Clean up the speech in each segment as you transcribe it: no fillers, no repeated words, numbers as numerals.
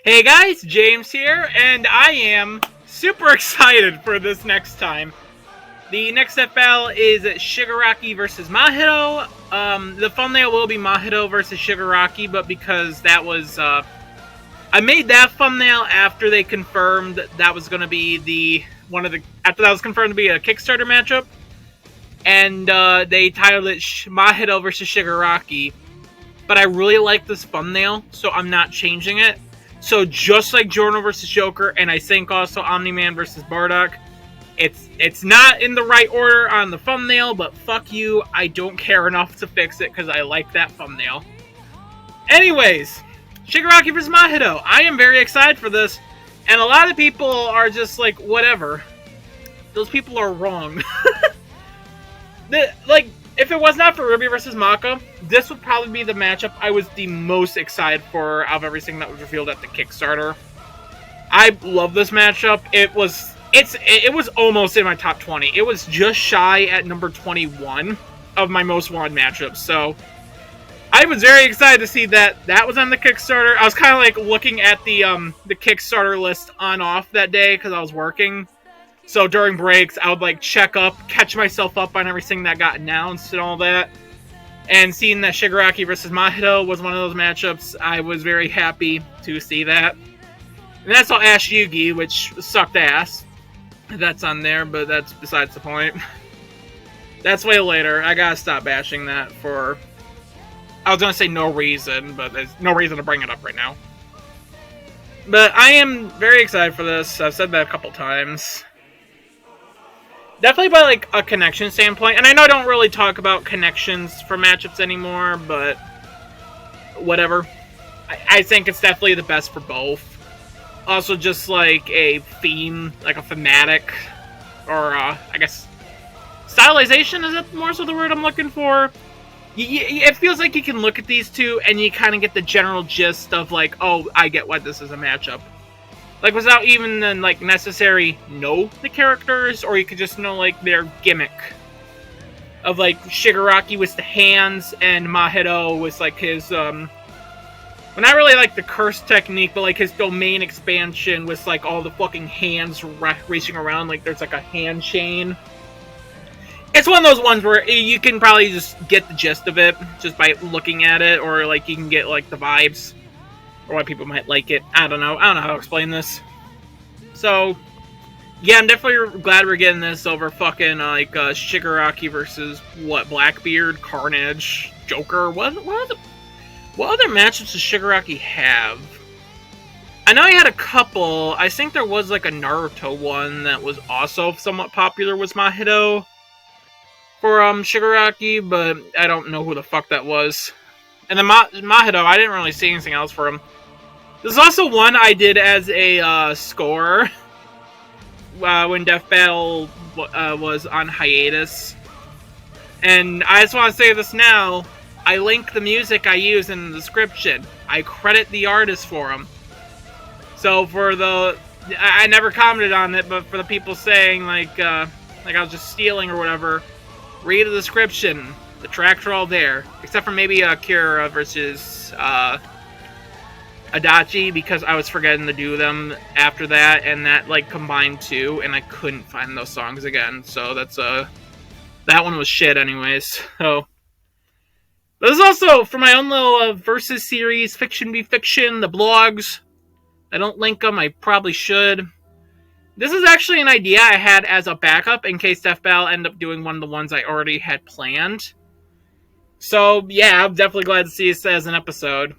Hey guys, James here, and I am super excited for this next time. The next FL is Shigaraki versus Mahito. The thumbnail will be Mahito versus Shigaraki, but because that was, I made that thumbnail after they confirmed that was going to be after that was confirmed to be a Kickstarter matchup, and they titled it Mahito versus Shigaraki. But I really like this thumbnail, so I'm not changing it. So just like Giorno versus Joker, and I think also Omni-Man versus Bardock, it's not in the right order on the thumbnail, but fuck you, I don't care enough to fix it because I like that thumbnail. Anyways, Shigaraki versus Mahito. I am very excited for this, and a lot of people are just like, whatever. Those people are wrong. If it was not for Ruby versus Maka, this would probably be the matchup I was the most excited for out of everything that was revealed at the Kickstarter. I love this matchup. It was almost in my top 20. It was just shy at number 21 of my most wanted matchups. So I was very excited to see that was on the Kickstarter. I was kind of like looking at the Kickstarter list on off that day because I was working. So during breaks, I would like catch myself up on everything that got announced and all that. And seeing that Shigaraki versus Mahito was one of those matchups, I was very happy to see that. And that's all Ash Yugi, which sucked ass. That's on there, but that's besides the point. That's way later. I gotta stop bashing that for... I was gonna say no reason, but there's no reason to bring it up right now. But I am very excited for this. I've said that a couple times. Definitely by like a connection standpoint, and I know I don't really talk about connections for matchups anymore, but whatever. I think it's definitely the best for both. Also, just like a theme, like a thematic, or I guess stylization, is that more so the word I'm looking for? It feels like you can look at these two and you kind of get the general gist of like, oh, I get why this is a matchup. Like, without even then, like, necessary know the characters, or you could just know, like, their gimmick. Of, like, Shigaraki with the hands, and Mahito with, like, his, well, not really, like, the curse technique, but, like, his domain expansion with, like, all the fucking hands racing around, like, there's, like, a hand chain. It's one of those ones where you can probably just get the gist of it, just by looking at it, or, like, you can get, like, the vibes. Or why people might like it. I don't know how to explain this. So, yeah, I'm definitely glad we're getting this over fucking, Shigaraki versus, Blackbeard, Carnage, Joker. What other matchups does Shigaraki have? I know he had a couple. I think there was, like, a Naruto one that was also somewhat popular with Mahito for, Shigaraki, but I don't know who the fuck that was. And then Mahito, I didn't really see anything else for him. There's also one I did as a score when Death Battle was on hiatus. And I just want to say this now. I link the music I use in the description. I credit the artist for them. So for the... I never commented on it, but for the people saying like I was just stealing or whatever, read the description. The tracks are all there. Except for maybe Kira versus Adachi, because I was forgetting to do them after that, and that like combined two, and I couldn't find those songs again. So that's that one was shit anyways. So but there's also for my own little versus series, Fiction Be Fiction, the blogs. I don't link them. I probably should. This is actually an idea I had as a backup in case Death Battle ended up doing one of the ones I already had planned. So, yeah, I'm definitely glad to see this as an episode.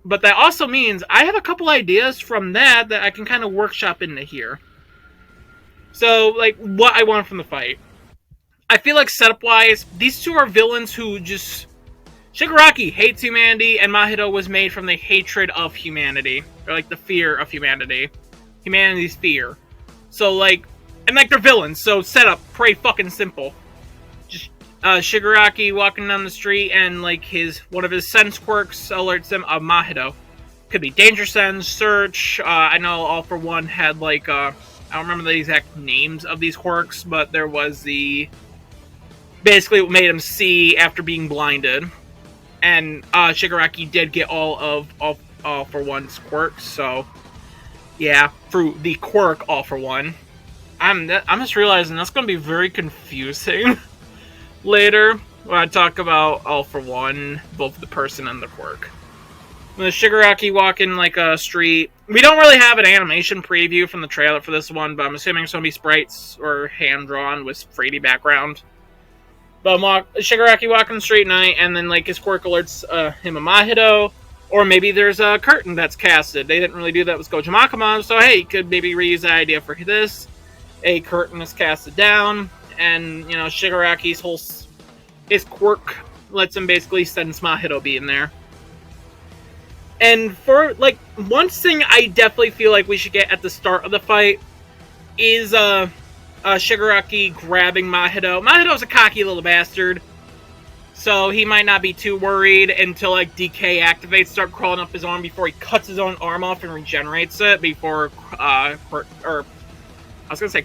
But that also means I have a couple ideas from that I can kind of workshop into here. So, like, what I want from the fight. I feel like setup-wise, these two are villains who just... Shigaraki hates humanity, and Mahito was made from the hatred of humanity. Or, like, the fear of humanity. Humanity's fear. So, like... And, like, they're villains, so setup, pretty fucking simple. Shigaraki walking down the street and like one of his sense quirks alerts him of Mahito. Could be danger sense, search. I know All For One had like I don't remember the exact names of these quirks, but there was basically what made him see after being blinded. And Shigaraki did get all All for One's quirks. So yeah, through the quirk All for One. I'm just realizing that's going to be very confusing later when I talk about All for One, both the person and the quirk. The Shigaraki walking like a street. We don't really have an animation preview from the trailer for this one, but I'm assuming it's going to be sprites or hand drawn with 3D background. But Shigaraki walking the street at night, and then like his quirk alerts him of Mahito, or maybe there's a curtain that's casted. They didn't really do that with Gojo Makima, so hey, you could maybe reuse that idea for this. A curtain is casted down, and you know Shigaraki's his quirk lets him basically sense Mahito being there. And for like one thing, I definitely feel like we should get at the start of the fight is Shigaraki grabbing Mahito. Mahito's a cocky little bastard, so he might not be too worried until like Decay activates, start crawling up his arm before he cuts his own arm off and regenerates it before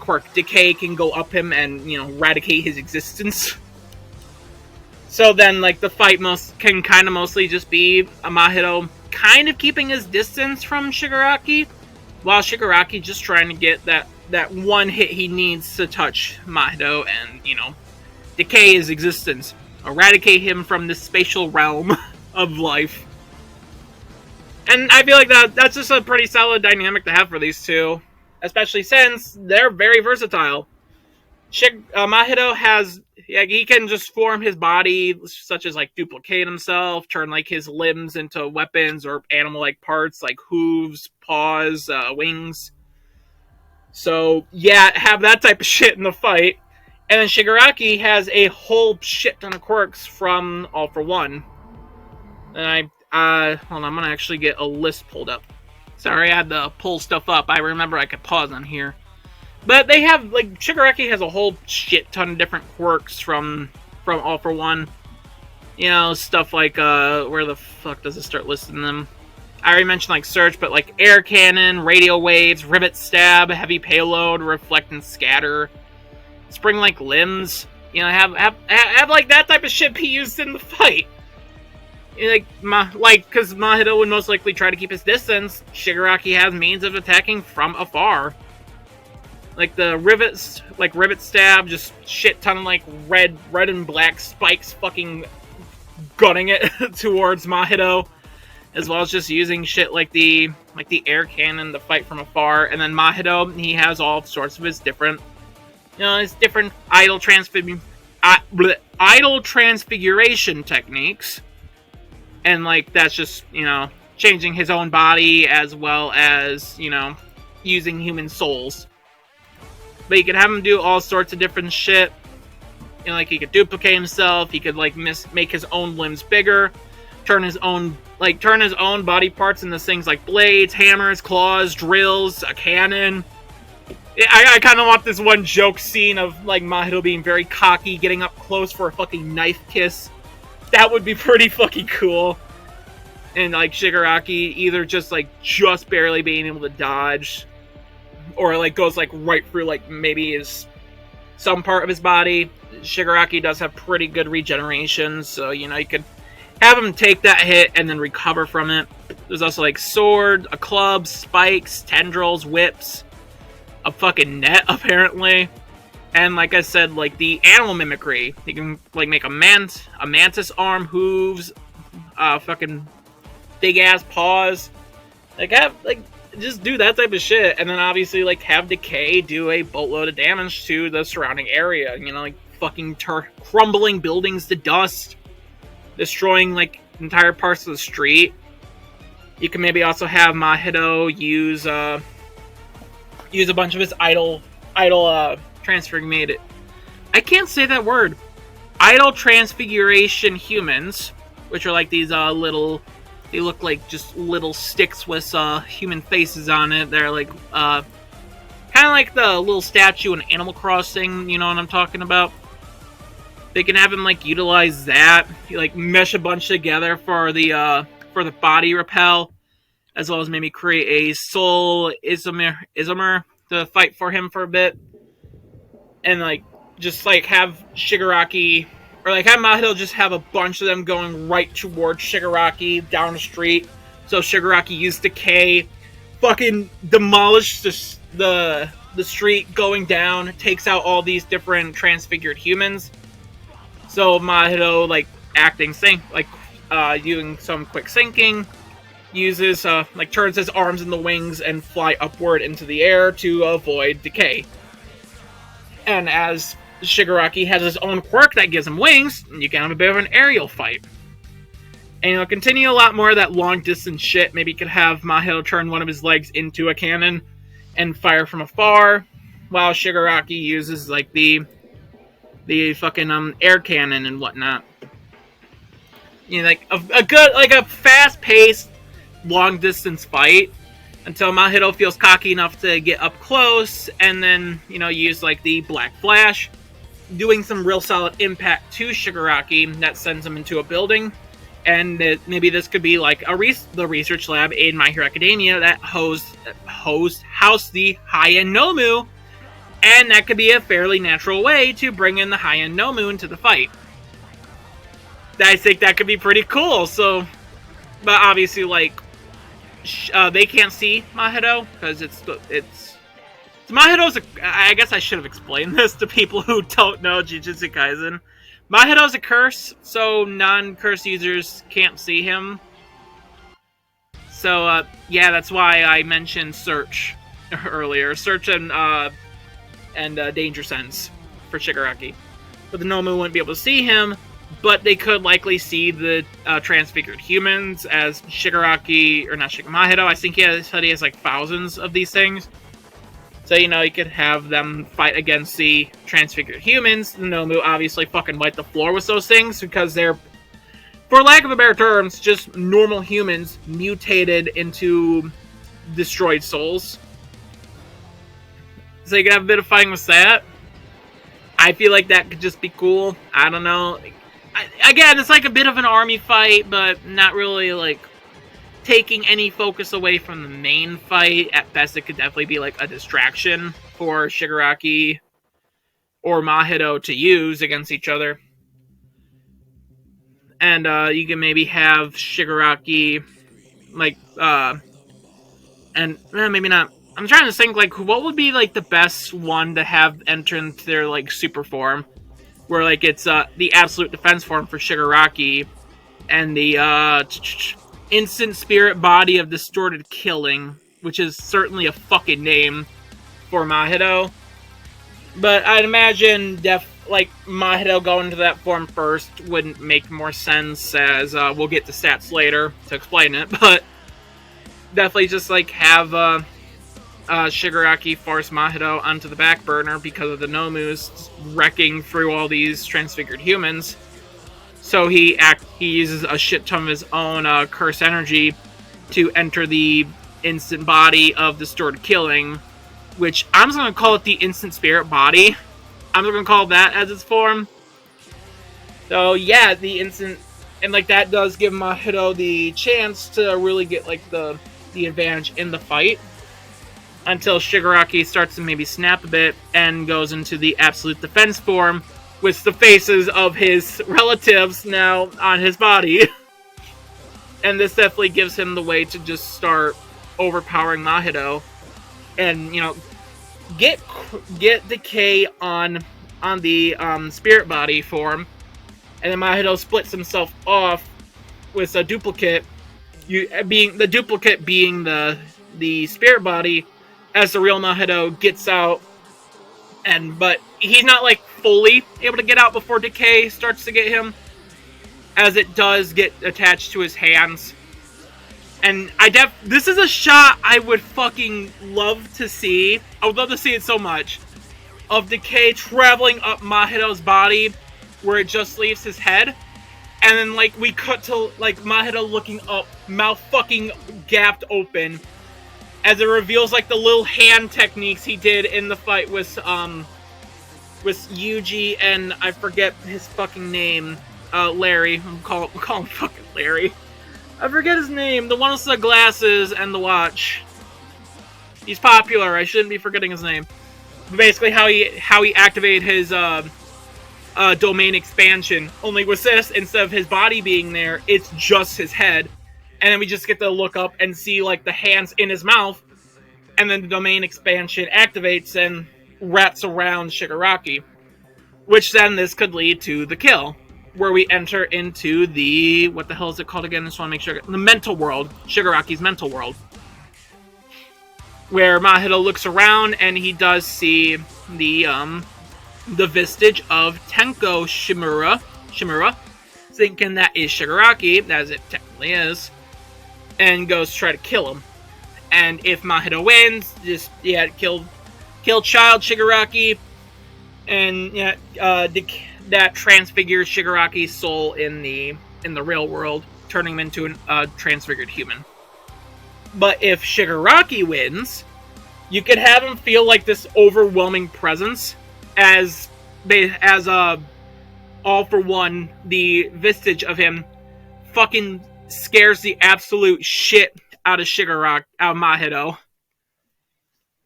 Quirk Decay can go up him and, you know, eradicate his existence. So then, like, the fight can kind of mostly just be a Mahito kind of keeping his distance from Shigaraki, while Shigaraki just trying to get that one hit he needs to touch Mahito and, you know, decay his existence. Eradicate him from this spatial realm of life. And I feel like that's just a pretty solid dynamic to have for these two. Especially since they're very versatile. Mahito has, he can just form his body, such as like duplicate himself, turn like his limbs into weapons or animal-like parts like hooves, paws, wings. So yeah, have that type of shit in the fight. And then Shigaraki has a whole shit ton of quirks from All for One. And hold on, I'm gonna actually get a list pulled up. Sorry, I had to pull stuff up. I remember I could pause on here. But they have, like, Shigaraki has a whole shit ton of different quirks from All for One. You know, stuff like, where the fuck does it start listing them? I already mentioned, like, Search, but, like, Air Cannon, Radio Waves, Rivet Stab, Heavy Payload, Reflect and Scatter, Spring-like Limbs. You know, have, like, that type of shit be used in the fight. Because Mahito would most likely try to keep his distance, Shigaraki has means of attacking from afar. Like the rivet stab, just shit ton of like red and black spikes fucking gunning it towards Mahito, as well as just using shit like the air cannon to fight from afar. And then Mahito, he has all sorts of his different, you know, his different idle transfiguration techniques. And, like, that's just, you know, changing his own body as well as, you know, using human souls. But you can have him do all sorts of different shit. You know, like, he could duplicate himself. He could, like, make his own limbs bigger. Turn his own body parts into things like blades, hammers, claws, drills, a cannon. I kind of want this one joke scene of, like, Mahito being very cocky, getting up close for a fucking knife kiss. That would be pretty fucking cool. And, like, Shigaraki either just barely being able to dodge, or, like, goes, like, right through, like, maybe some part of his body. Shigaraki does have pretty good regeneration, so, you know, you could have him take that hit and then recover from it. There's also, like, sword, a club, spikes, tendrils, whips, a fucking net, apparently. And like I said, like the animal mimicry, you can like make a mantis arm, hooves, fucking big ass paws. Like just do that type of shit, and then obviously like have decay do a boatload of damage to the surrounding area. You know, like fucking crumbling buildings to dust, destroying like entire parts of the street. You can maybe also have Mahito use a bunch of his idle transfiguration. I can't say that word. Idle transfiguration humans, which are like these little. They look like just little sticks with human faces on it. They're like kind of like the little statue in Animal Crossing. You know what I'm talking about? They can have him like utilize that. You like mesh a bunch together for the body repel, as well as maybe create a soul isomer to fight for him for a bit. And, like, just, like, have Shigaraki, or, like, have Mahito just have a bunch of them going right towards Shigaraki down the street, So Shigaraki used Decay, fucking demolished the street going down, takes out all these different transfigured humans. So Mahito, like, acting sync, like, doing some quick sinking, uses, like, turns his arms into wings and fly upward into the air to avoid Decay. And as Shigaraki has his own quirk that gives him wings, you can have a bit of an aerial fight. And you'll continue a lot more of that long distance shit. Maybe you could have Mahito turn one of his legs into a cannon and fire from afar, while Shigaraki uses, like, the fucking air cannon and whatnot. You know, like a good, like, a fast-paced, long-distance fight until Mahito feels cocky enough to get up close, and then, you know, use, like, the Black Flash, doing some real solid impact to Shigaraki that sends him into a building. And maybe this could be like the research lab in My Hero Academia that housed the high-end Nomu, and that could be a fairly natural way to bring in the high-end Nomu into the fight. I think that could be pretty cool. So, but obviously, like, they can't see Mahito because it's Mahito's. I guess I should have explained this to people who don't know Jujutsu Kaisen. Mahito's a curse, so non-curse users can't see him. So, yeah, that's why I mentioned Search earlier. Search and Danger Sense for Shigaraki. But the Nomu wouldn't be able to see him, but they could likely see the transfigured humans as Shigaraki, or not Mahito. I think he said he has like thousands of these things. So, you know, you could have them fight against the transfigured humans. The Nomu obviously fucking wipe the floor with those things because they're, for lack of a better terms, just normal humans mutated into destroyed souls. So you could have a bit of fighting with that. I feel like that could just be cool. I don't know. Again, it's like a bit of an army fight, but not really, like, taking any focus away from the main fight. At best, it could definitely be like a distraction for Shigaraki or Mahito to use against each other. And you can maybe have Shigaraki, like, and maybe not. I'm trying to think, like, what would be, like, the best one to have enter into their, like, super form, where, like, it's the absolute defense form for Shigaraki, and the instant spirit body of distorted killing, which is certainly a fucking name for Mahito. But I'd imagine Mahito going into that form first wouldn't make more sense, as we'll get to stats later to explain it, but definitely just like have Shigaraki force Mahito onto the back burner because of the Nomus wrecking through all these transfigured humans. So he uses a shit ton of his own curse energy to enter the instant body of distorted killing, which I'm just going to call it the instant spirit body. I'm just going to call that as its form. So yeah, the instant, and like that does give Mahito the chance to really get like the advantage in the fight, until Shigaraki starts to maybe snap a bit and goes into the absolute defense form with the faces of his relatives now on his body. And this definitely gives him the way to just start overpowering Mahito and, you know, get Decay on the spirit body form, and then Mahito splits himself off with a duplicate, being the spirit body, as the real Mahito gets out, but he's not like fully able to get out before Decay starts to get him, as it does get attached to his hands. And this is a shot I would fucking love to see. I would love to see it so much, of Decay traveling up Mahito's body where it just leaves his head, and then like we cut to like Mahito looking up, mouth fucking gapped open, as it reveals like the little hand techniques he did in the fight with Yuji and I forget his fucking name, Larry. We'll call him fucking Larry. I forget his name. The one with the glasses and the watch. He's popular. I shouldn't be forgetting his name. But basically, how he activated his domain expansion. Only with this, instead of his body being there, it's just his head. And then we just get to look up and see, like, the hands in his mouth. And then the domain expansion activates and wraps around Shigaraki. Which then this could lead to the kill. Where we enter into the... What the hell is it called again? I just want to make sure. The mental world. Shigaraki's mental world. Where Mahito looks around and he does see the vestige of Tenko Shimura, thinking that is Shigaraki, as it technically is, and goes to try to kill him. And if Mahito wins, just kill child Shigaraki, and that transfigures Shigaraki's soul in the real world, turning him into a transfigured human. But if Shigaraki wins, you could have him feel like this overwhelming presence as all for one, the vestige of him fucking scares the absolute shit out of Mahito.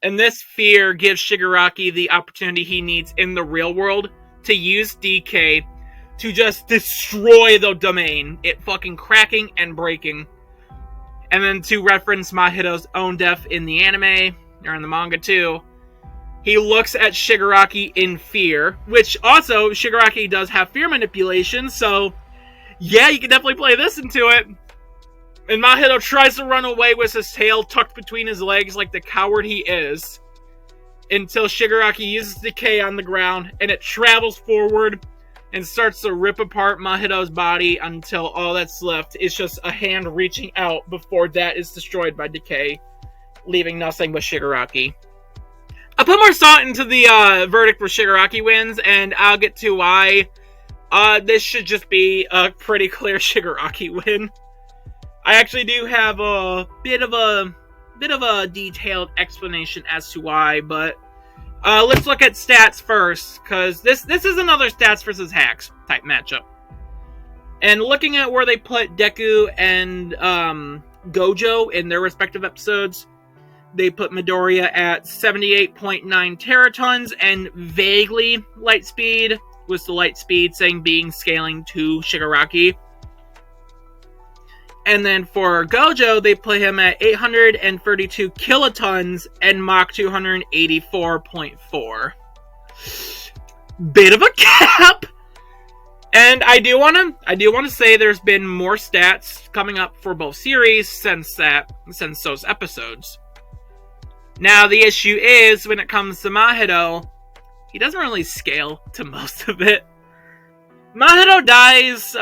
And this fear gives Shigaraki the opportunity he needs in the real world to use DK to just destroy the domain, it fucking cracking and breaking. And then to reference Mahito's own death in the anime, or in the manga too, he looks at Shigaraki in fear, which also, Shigaraki does have fear manipulation, so yeah, you can definitely play this into it. And Mahito tries to run away with his tail tucked between his legs like the coward he is, until Shigaraki uses decay on the ground, and it travels forward and starts to rip apart Mahito's body until all that's left is just a hand reaching out before that is destroyed by decay, leaving nothing but Shigaraki. I'll put more thought into the verdict where Shigaraki wins, and I'll get to why this should just be a pretty clear Shigaraki win. I actually do have a bit of a detailed explanation as to why, but let's look at stats first, because this is another stats versus hacks type matchup. And looking at where they put Deku and Gojo in their respective episodes, they put Midoriya at 78.9 teratons and vaguely light speed, with the light speed saying being scaling to Shigaraki. And then for Gojo, they put him at 832 kilotons and Mach 284.4. Bit of a gap. And I do want to say there's been more stats coming up for both series since those episodes. Now the issue is when it comes to Mahito, he doesn't really scale to most of it. Mahito dies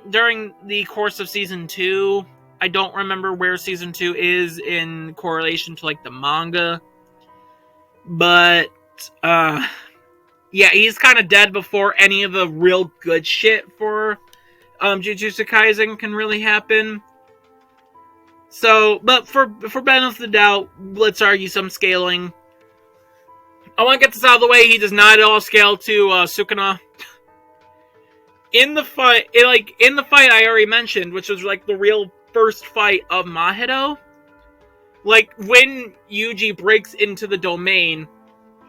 during the course of Season 2. I don't remember where Season 2 is in correlation to, like, the manga. But, yeah, he's kind of dead before any of the real good shit for Jujutsu Kaisen can really happen. So, but for benefit of the doubt, let's argue some scaling. I want to get this out of the way. He does not at all scale to Sukuna. In the fight I already mentioned, which was like the real first fight of Mahito, like when Yuji breaks into the domain,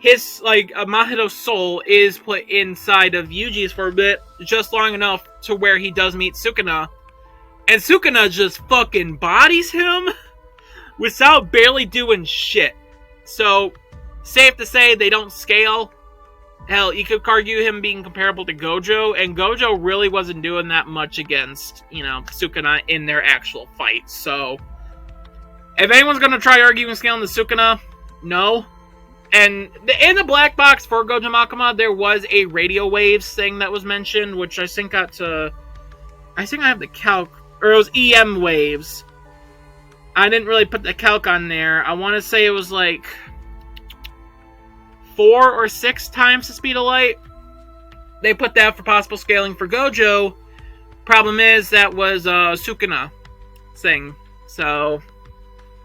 his Mahito's soul is put inside of Yuji's for a bit, just long enough to where he does meet Sukuna, and Sukuna just fucking bodies him without barely doing shit. So, safe to say they don't scale. Hell, you could argue him being comparable to Gojo, and Gojo really wasn't doing that much against, Sukuna in their actual fight. So, if anyone's going to try arguing scaling the Sukuna, no. And in the black box for Gojo Makima, there was a radio waves thing that was mentioned, which I think I have the calc, or it was EM waves. I didn't really put the calc on there. I want to say it was like 4 or 6 times the speed of light. They put that for possible scaling for Gojo. Problem is, that was Sukuna thing. So,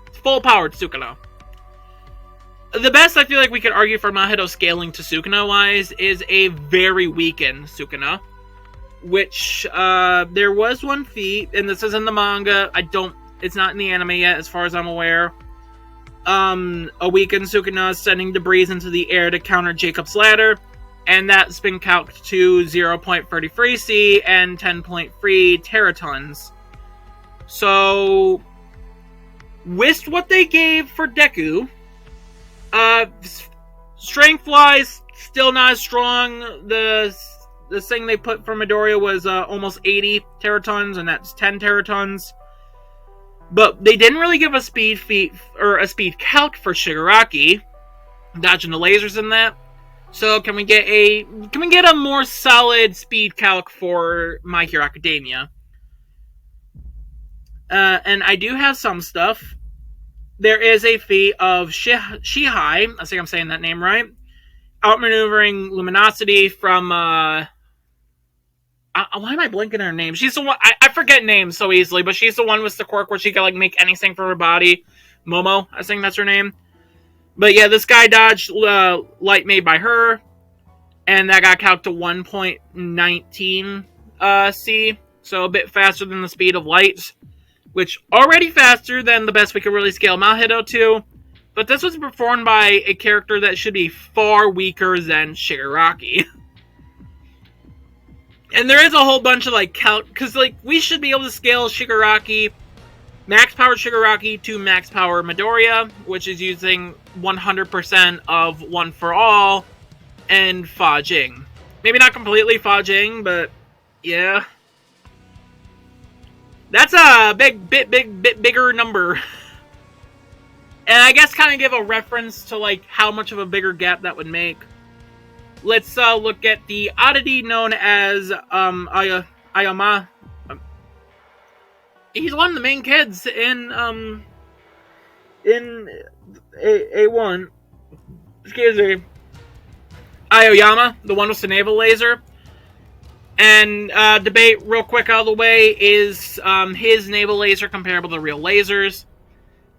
it's full-powered Sukuna. The best I feel like we could argue for Mahito scaling to Sukuna-wise is a very weakened Sukuna. Which, there was one feat, and this is in the manga. It's not in the anime yet, as far as I'm aware. A weakened Sukuna sending debris into the air to counter Jacob's Ladder, and that's been calced to 0.33 C and 10.3 teratons. So, with what they gave for Deku, strength-wise, still not as strong. The thing they put for Midoriya was almost 80 teratons, and that's 10 teratons. But they didn't really give a speed feat or a speed calc for Shigaraki, dodging the lasers in that. So can we get a more solid speed calc for My Hero Academia? And I do have some stuff. There is a feat of Shihai, I think I'm saying that name right, outmaneuvering Luminosity from why am I blanking on her name? She's the one, I forget names so easily, but she's the one with the quirk where she can like make anything from her body. Momo, I think that's her name. But yeah, this guy dodged light made by her, and that got calced to 1.19 C, so a bit faster than the speed of light, which already faster than the best we could really scale Mahito to, but this was performed by a character that should be far weaker than Shigaraki. And there is a whole bunch of like because like we should be able to scale Shigaraki, max power Shigaraki to max power Midoriya, which is using 100% of One for All and Fa Jing. Maybe not completely Fa Jing, but yeah. That's a bit bigger number. And I guess kind of give a reference to like how much of a bigger gap that would make. Let's look at the oddity known as Ayama. He's one of the main kids in A1. Excuse me. Aoyama, the one with the naval laser. And debate real quick out of the way, is his naval laser comparable to real lasers?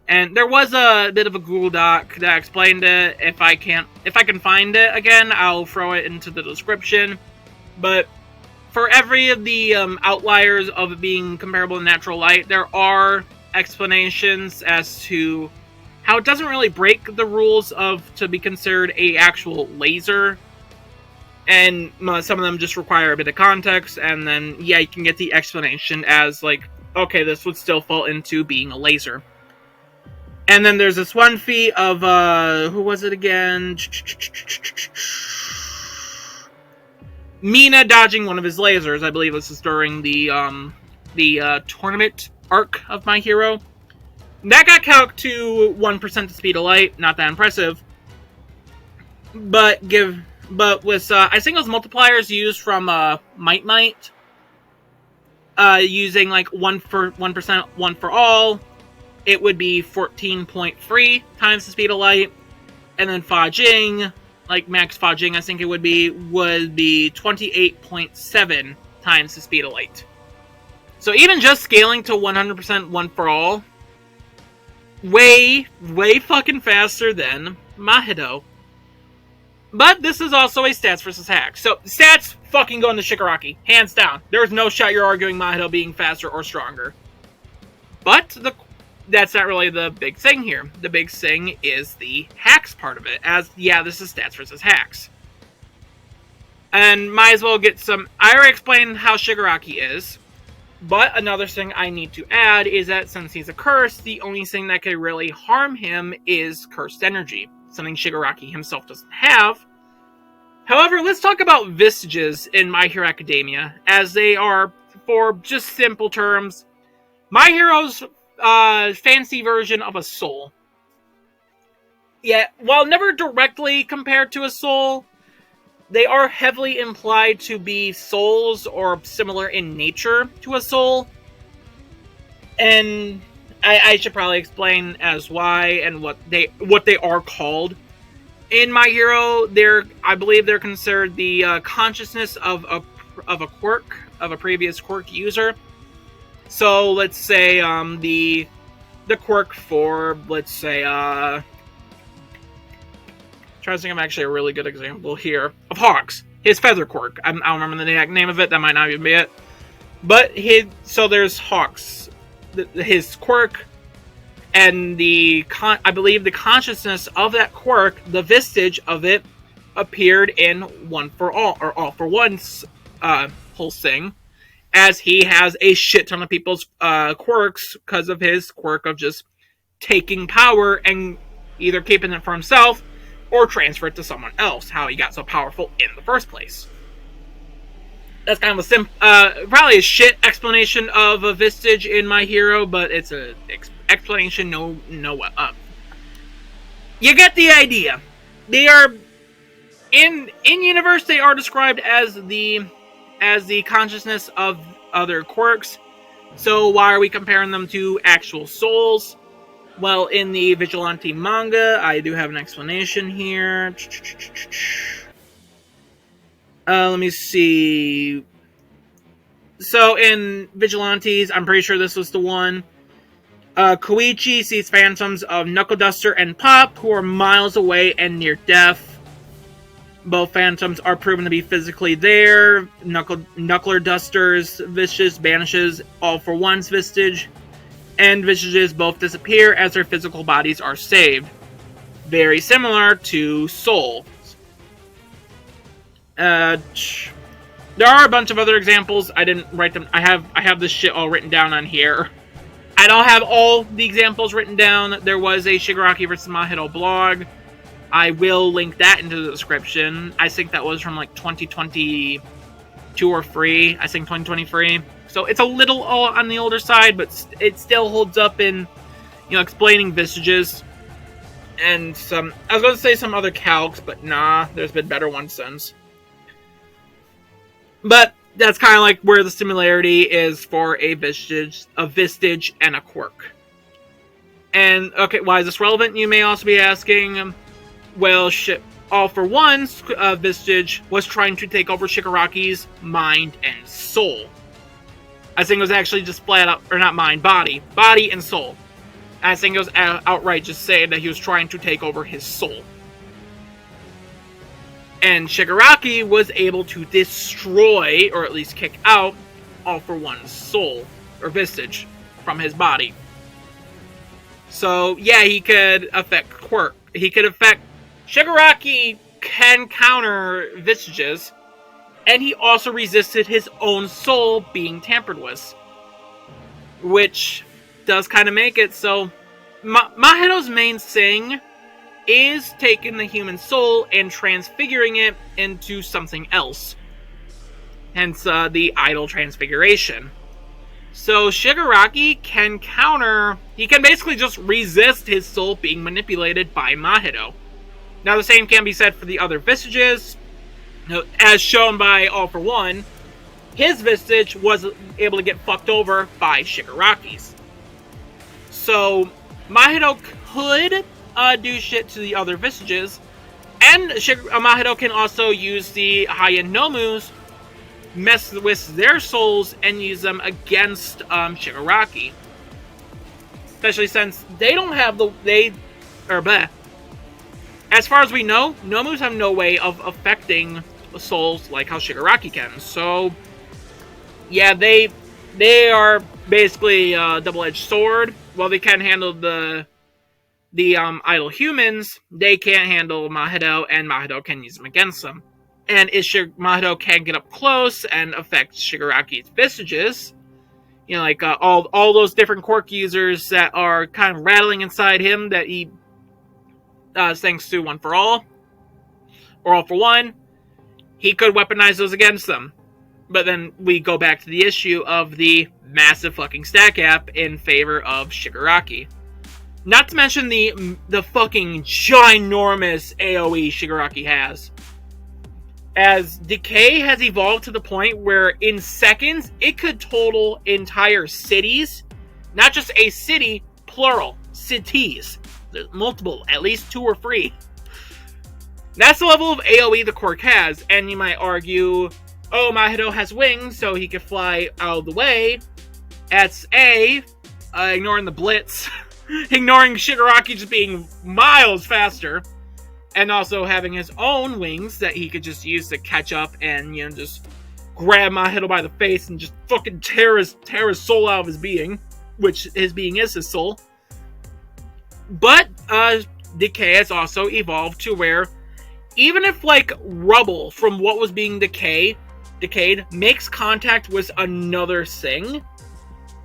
And there was a bit of a Google Doc that explained it. If I can find it again, I'll throw it into the description. But for every of the outliers of it being comparable to natural light, there are explanations as to how it doesn't really break the rules to be considered a actual laser. And some of them just require a bit of context, and then, yeah, you can get the explanation as, like, okay, this would still fall into being a laser. And then there's this one feat of, who was it again? Mina dodging one of his lasers. I believe this is during the tournament arc of My Hero. That got calced to 1% the speed of light. Not that impressive. But with, I think those multipliers used from, Might, using, like, 1%, One for All, it would be 14.3 times the speed of light. And then Fa Jing, like max Fa Jing, I think it would be 28.7 times the speed of light. So even just scaling to 100% One for All, way fucking faster than Mahito. But this is also a stats versus hacks. So stats fucking going to Shigaraki, hands down. There's no shot you're arguing Mahito being faster or stronger. But that's not really the big thing here. The big thing is the hacks part of it. As, yeah, this is stats versus hacks. And might as well get some... I already explained how Shigaraki is. But another thing I need to add is that since he's a curse, the only thing that could really harm him is cursed energy. Something Shigaraki himself doesn't have. However, let's talk about vestiges in My Hero Academia, as they are, for just simple terms, My Hero's fancy version of a soul. Yeah, while never directly compared to a soul, they are heavily implied to be souls or similar in nature to a soul. And I should probably explain as why and what they are called. In My Hero, I believe they're considered the consciousness of a quirk, of a previous quirk user. So let's say the quirk for, let's say, trying to think of actually a really good example here of Hawks. His feather quirk. I don't remember the name of it. That might not even be it. But so there's Hawks, his quirk, and I believe the consciousness of that quirk, the vestige of it, appeared in One for All or All for One's whole thing. as he has a shit ton of people's quirks because of his quirk of just taking power and either keeping it for himself or transfer it to someone else, how he got so powerful in the first place. That's kind of a probably a shit explanation of a Vistage in My Hero, but it's a explanation you get the idea. They are in universe. They are described as the consciousness of other quirks. So why are we comparing them to actual souls? Well, in the Vigilante manga, I do have an explanation here. Let me see. So in Vigilantes, I'm pretty sure this was the one. Koichi sees phantoms of Knuckle Duster and Pop, who are miles away and near death. Both phantoms are proven to be physically there. Knuckler Duster's Vistage banishes All for One's Vistage, and Vistages both disappear as their physical bodies are saved. Very similar to Soul. There are a bunch of other examples. I didn't write them. I have this shit all written down on here. I don't have all the examples written down. There was a Shigaraki vs. Mahito blog. I will link that into the description. I think that was from like 2022 or 3. I think 2023. So it's a little on the older side, but it still holds up in, explaining Vistages. And I was going to say some other calcs, but nah, there's been better ones since. But that's kind of like where the similarity is for a Vistage and a quirk. And, okay, why is this relevant? You may also be asking, well, All for One's Vistage was trying to take over Shigaraki's mind and soul. I think it was actually just flat out, or not mind, body and soul. I think it was outright just saying that he was trying to take over his soul. And Shigaraki was able to destroy, or at least kick out, All for One's soul, or Vistage, from his body. So, yeah, he could affect quirk. Shigaraki can counter Vistages, and he also resisted his own soul being tampered with. Which does kind of make it so Mahito's main thing is taking the human soul and transfiguring it into something else. Hence the idol transfiguration. So Shigaraki can he can basically just resist his soul being manipulated by Mahito. Now the same can be said for the other Vistages. As shown by All for One, his Vistage was able to get fucked over by Shigaraki's. So Mahito could do shit to the other Vistages, and Mahito can also use the high-end Nomus, mess with their souls, and use them against Shigaraki. Especially since they don't have as far as we know, Nomus have no way of affecting souls like how Shigaraki can. So, yeah, they are basically a double-edged sword. While they can handle the idle humans, they can't handle Mahito, and Mahito can use them against them. And Mahito can get up close and affect Shigaraki's Vistages. Like all those different quirk users that are kind of rattling inside him that he thanks to One for All, or All for One, he could weaponize those against them. But then we go back to the issue of the massive fucking stat gap in favor of Shigaraki. Not to mention the fucking ginormous AoE Shigaraki has. As Decay has evolved to the point where in seconds, it could total entire cities. Not just a city, plural, cities. There's multiple, at least 2 or 3. That's the level of AoE the quirk has, and you might argue, oh, Mahito has wings, so he could fly out of the way. That's ignoring the blitz, ignoring Shigaraki just being miles faster, and also having his own wings that he could just use to catch up and, just grab Mahito by the face and just fucking tear his soul out of his being, which his being is his soul. But Decay has also evolved to where even if, rubble from what was being Decay decayed, makes contact with another Sing,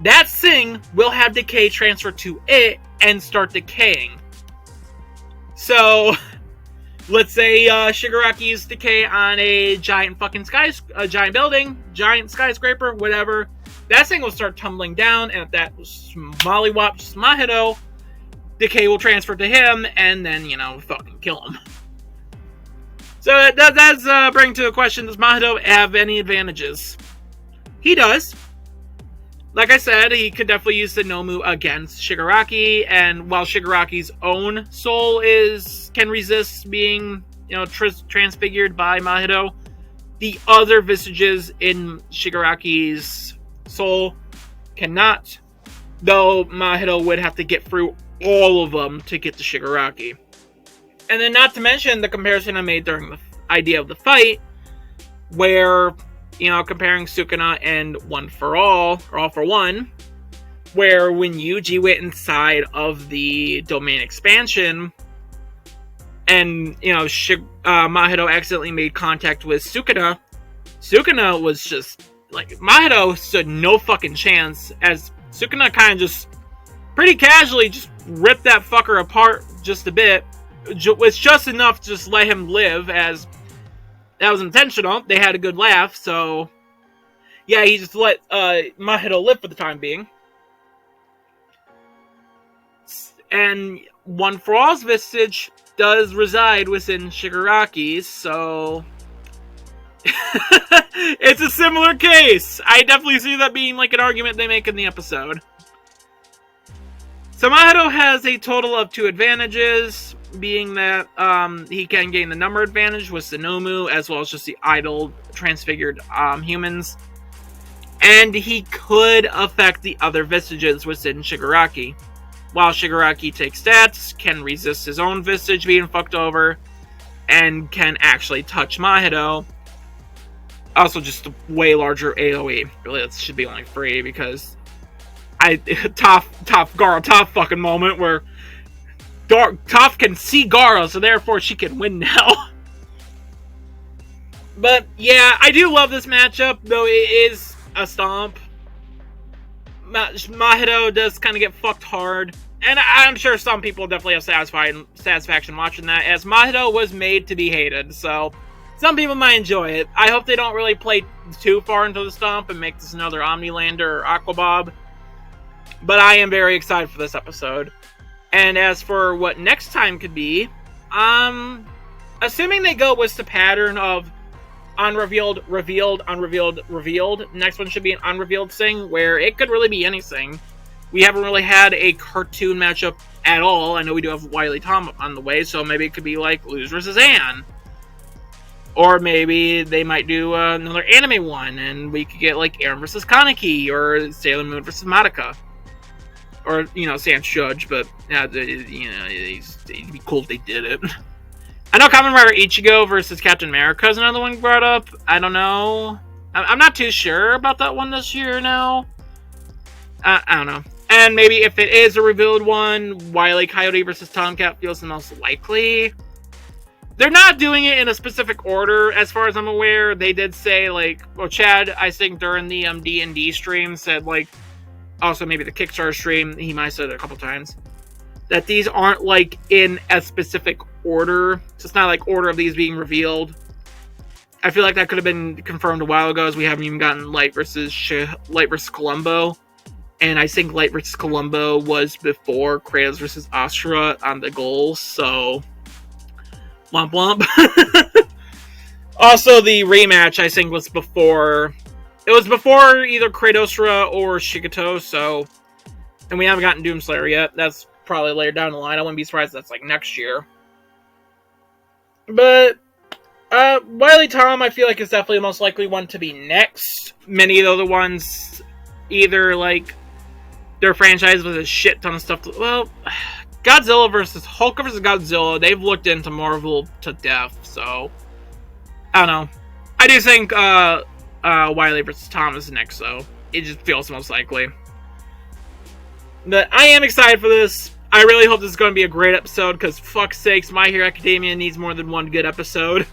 that Sing will have decay transfer to it and start decaying. So, let's say Shigaraki's decay on a giant fucking giant building, giant skyscraper, whatever. That thing will start tumbling down, and if that mollywops Mahito, decay will transfer to him, and then, fucking kill him. So that does bring to a question, does Mahito have any advantages? He does. Like I said, he could definitely use the Nomu against Shigaraki, and while Shigaraki's own soul can resist being, transfigured by Mahito, the other visages in Shigaraki's soul cannot, though Mahito would have to get through all of them to get to Shigaraki. And then not to mention the comparison I made during the idea of the fight, where, comparing Sukuna and One for All, or All for One, where when Yuji went inside of the domain expansion, and, Mahito accidentally made contact with Sukuna, Sukuna was just, Mahito stood no fucking chance, as Sukuna kind of just, pretty casually, just ripped that fucker apart just a bit. Was just enough to just let him live, as that was intentional. They had a good laugh, so yeah, he just let Mahito live for the time being. And One for All's visage does reside within Shigaraki's, so it's a similar case. I definitely see that being an argument they make in the episode. So Mahito has a total of 2 advantages, being that he can gain the number advantage with the Nomu, as well as just the idle transfigured humans. And he could affect the other visages within Shigaraki. While Shigaraki takes stats, can resist his own visage being fucked over, and can actually touch Mahito. Also, just a way larger AoE. Really, that should be only 3, because Toph fucking moment where Toph can see Garo, so therefore she can win now. But yeah, I do love this matchup, though it is a stomp. Mahito does kind of get fucked hard, and I'm sure some people definitely have satisfaction watching that, as Mahito was made to be hated, so some people might enjoy it. I hope they don't really play too far into the stomp and make this another Omnilander or Aquabob. But I am very excited for this episode. And as for what next time could be, assuming they go with the pattern of unrevealed, revealed, unrevealed, revealed, next one should be an unrevealed thing, where it could really be anything. We haven't really had a cartoon matchup at all. I know we do have Wily Tom on the way, so maybe it could be like Luz versus Anne. Or maybe they might do another anime one, and we could get Eren versus Kaneki, or Sailor Moon versus Madoka. Or, Sans Judge, but, it'd be cool if they did it. I know Kamen Rider Ichigo versus Captain America is another one brought up. I don't know. I'm not too sure about that one this year now. I don't know. And maybe if it is a revealed one, Wile E. Coyote versus Tomcat feels the most likely. They're not doing it in a specific order, as far as I'm aware. They did say, Chad, I think during the D&D stream, said, also maybe the Kickstarter stream, he might have said it a couple times, that these aren't, in a specific order. So it's not, order of these being revealed. I feel like that could have been confirmed a while ago, as we haven't even gotten Light versus Columbo. And I think Light versus Columbo was before Kratos versus Astra on the goals, so womp womp. Also, the rematch, I think, was before... It was before either Kratosra or Shigeto, so... And we haven't gotten Doomslayer yet. That's probably later down the line. I wouldn't be surprised if that's, next year. But... Wily Tom, I feel like, is definitely the most likely one to be next. Many of the other ones, either, their franchise with a shit ton of stuff. Well, Godzilla versus Hulk versus Godzilla, they've looked into Marvel to death, so... I don't know. I do think, Wily versus Tom is next, though. It just feels most likely. But I am excited for this. I really hope this is going to be a great episode, because fuck's sakes, My Hero Academia needs more than one good episode.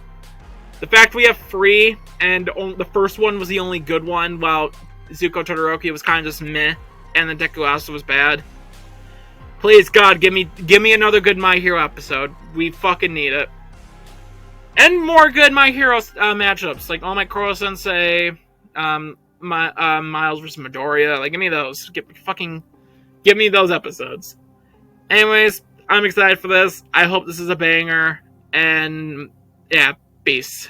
The fact we have 3, and the first one was the only good one, while Zuko Todoroki was kind of just meh, and then Dekuasa was bad. Please, God, give me another good My Hero episode. We fucking need it. And more good My Hero matchups, like All Might Koro Sensei, Miles vs. Midoriya. Like, give me those. Give me those episodes. Anyways, I'm excited for this. I hope this is a banger. And yeah, peace.